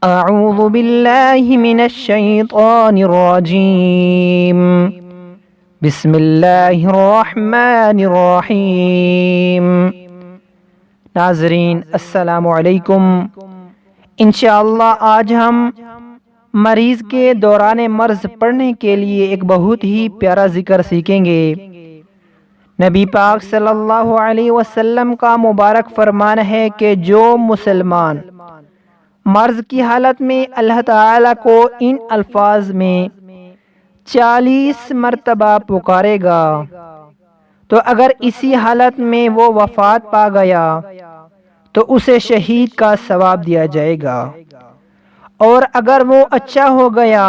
اعوذ باللہ من الشیطان الرجیم بسم اللہ الرحمن الرحیم۔ ناظرین السلام علیکم۔ انشاءاللہ آج ہم مریض کے دوران مرض پڑھنے کے لیے ایک بہت ہی پیارا ذکر سیکھیں گے۔ نبی پاک صلی اللہ علیہ وسلم کا مبارک فرمان ہے کہ جو مسلمان مرض کی حالت میں اللہ تعالیٰ کو ان الفاظ میں 40 مرتبہ پکارے گا تو اگر اسی حالت میں وہ وفات پا گیا تو اسے شہید کا ثواب دیا جائے گا، اور اگر وہ اچھا ہو گیا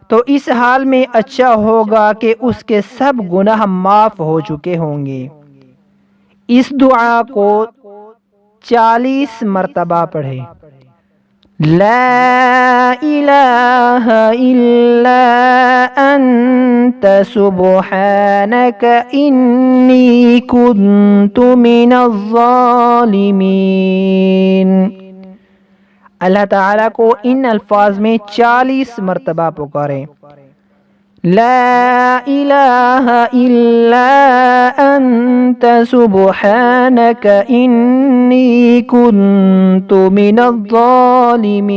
تو اس حال میں اچھا ہوگا کہ اس کے سب گناہ معاف ہو چکے ہوں گے۔ اس دعا کو 40 مرتبہ پڑھے۔ لا الہ الا انت سبحانک انی کنت من الظالمین۔ اللہ تعالیٰ کو ان الفاظ میں 40 مرتبہ پکاریں۔ لا الہ الا انت سبحانک انی کنت من الظالمین۔